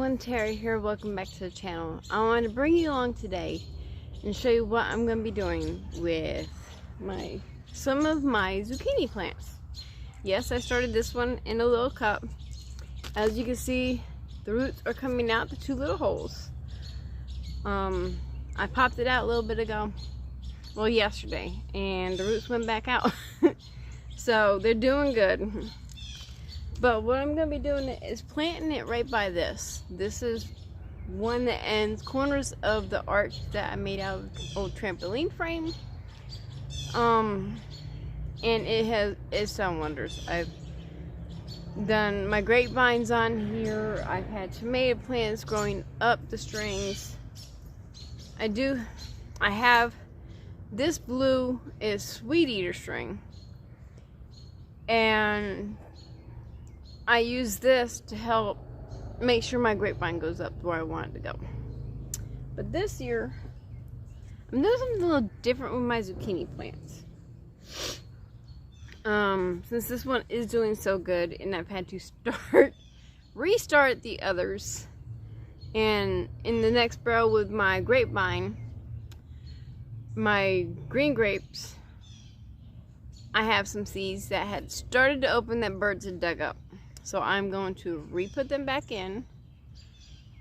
everyone, Terry here. Welcome back to the channel. I want to bring you along today and show you what I'm going to be doing with some of my zucchini plants. Yes, I started this one in a little cup. As you can see, the roots are coming out the two little holes. I popped it out a little bit ago, well yesterday, and the roots went back out. So they're doing good. But what I'm going to be doing is planting it right by this. This is one that ends corners of the arch that I made out of old trampoline frame. And it's done wonders. I've done my grapevines on here. I've had tomato plants growing up the strings. I have this blue is sweet eater string. And I use this to help make sure my grapevine goes up where I want it to go. But this year, I'm doing something a little different with my zucchini plants. Since this one is doing so good, and I've had to restart the others. And in the next barrel with my grapevine, my green grapes, I have some seeds that had started to open that birds had dug up. So I'm going to re-put them back in,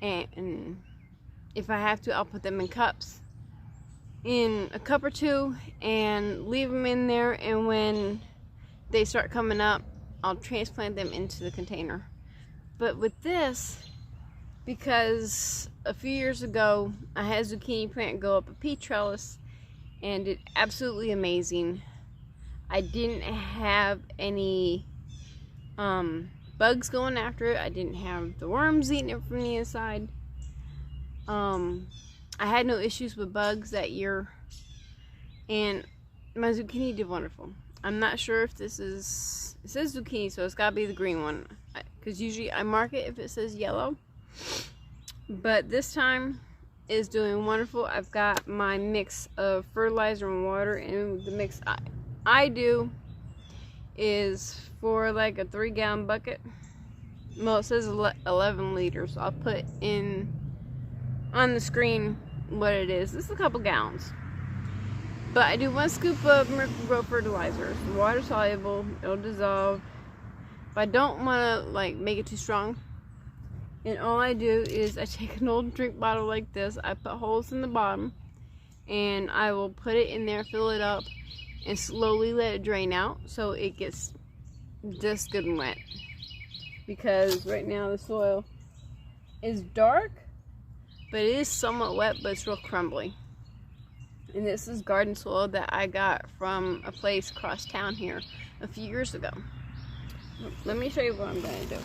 and if I have to, I'll put them in cups, in a cup or two, and leave them in there, and when they start coming up, I'll transplant them into the container. But with this, because a few years ago, I had a zucchini plant go up a pea trellis, and did absolutely amazing. I didn't have any bugs going after it. I didn't have the worms eating it from the inside. I had no issues with bugs that year, and my zucchini did wonderful. I'm not sure if this is, it says zucchini, so it's gotta be the green one, because usually I mark it if it says yellow, but this time is doing wonderful. I've got my mix of fertilizer and water, and the mix I do is for like a 3-gallon bucket. Well, it says 11 liters. I'll put in on the screen what it is. This is a couple gallons. But I do 1 scoop of Miracle-Gro fertilizer. It's water soluble. It'll dissolve. If I don't want to like make it too strong, and all I do is I take an old drink bottle like this. I put holes in the bottom, and I will put it in there, fill it up, and slowly let it drain out so it gets just good and wet. Because right now the soil is dark, but it is somewhat wet, but it's real crumbly. And this is garden soil that I got from a place across town here a few years ago. Let me show you what I'm going to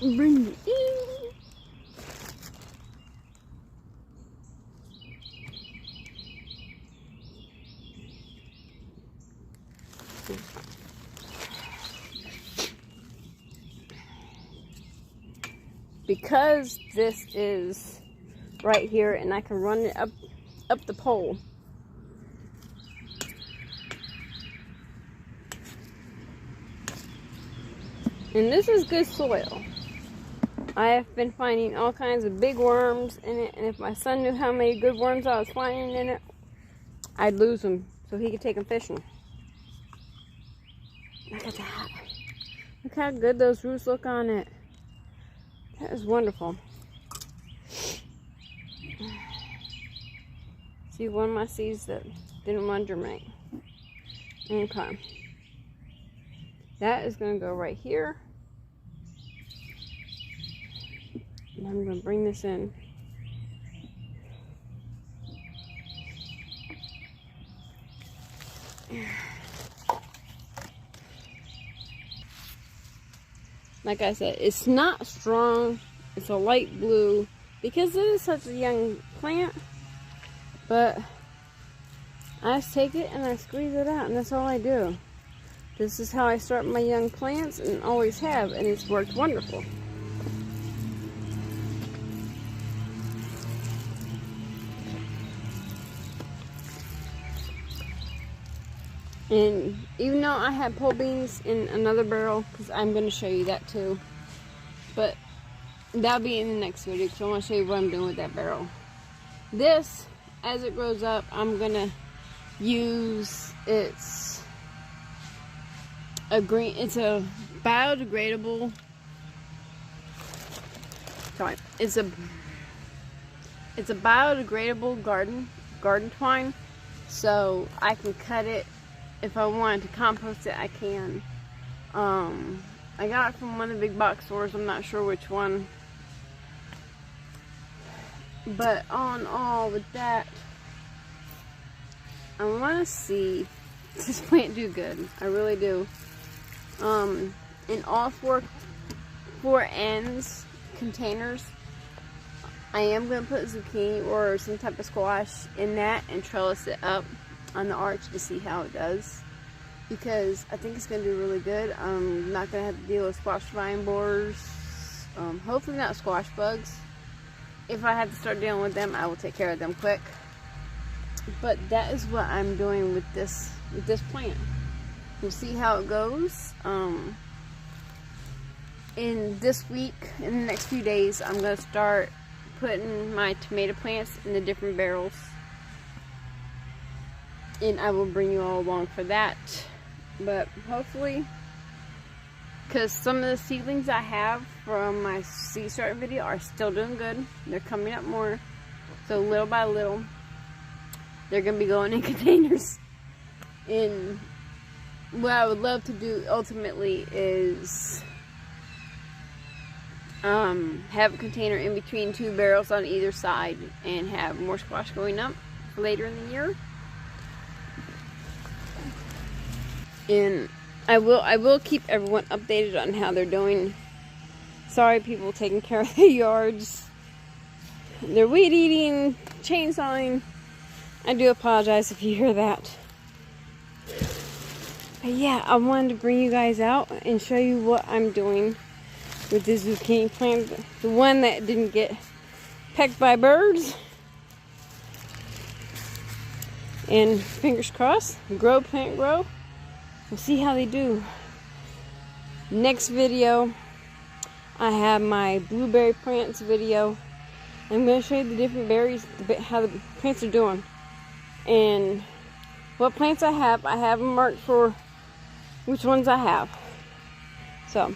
do. Bring it in. Because this is right here and I can run it up the pole, and this is good soil. I have been finding all kinds of big worms in it, and if my son knew how many good worms I was finding in it, I'd lose them so he could take them fishing. Look at that. Look how good those roots look on it. That is wonderful. See, one of my seeds that didn't want to germinate. Okay. That is going to go right here. And I'm going to bring this in. Like I said, it's not strong. It's a light blue because it is such a young plant. But I just take it and I squeeze it out, and that's all I do. This is how I start my young plants, and always have, and it's worked wonderful. And even though I have pole beans in another barrel, because I'm going to show you that too, but that'll be in the next video because I want to show you what I'm doing with that barrel. This, as it grows up, I'm going to use it's a biodegradable, it's a biodegradable garden twine, so I can cut it. If I wanted to compost it, I can. I got it from one of the big box stores. I'm not sure which one. But all in all, with that, I want to see this plant do good. I really do. In all four ends containers, I am going to put zucchini or some type of squash in that and trellis it up on the arch to see how it does, because I think it's going to do really good. I'm not going to have to deal with squash vine borers, hopefully not squash bugs. If I have to start dealing with them, I will take care of them quick. But that is what I'm doing with this plant. We'll see how it goes. In this week, in the next few days, I'm going to start putting my tomato plants in the different barrels. And I will bring you all along for that. But hopefully, because some of the seedlings I have from my seed starting video are still doing good. They're coming up more. So little by little, they're going to be going in containers. And what I would love to do ultimately is have a container in between two barrels on either side and have more squash going up later in the year. And I will keep everyone updated on how they're doing. Sorry, people taking care of their yards. They're weed eating, chainsawing. I do apologize if you hear that. But yeah, I wanted to bring you guys out and show you what I'm doing with this zucchini plant. The one that didn't get pecked by birds. And fingers crossed, grow, plant, grow. We'll see how they do. Next video, I have my blueberry plants video. I'm going to show you the different berries, how the plants are doing. And what plants I have them marked for which ones I have. So,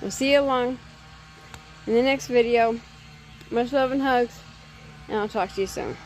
we'll see you along in the next video. Much love and hugs, and I'll talk to you soon.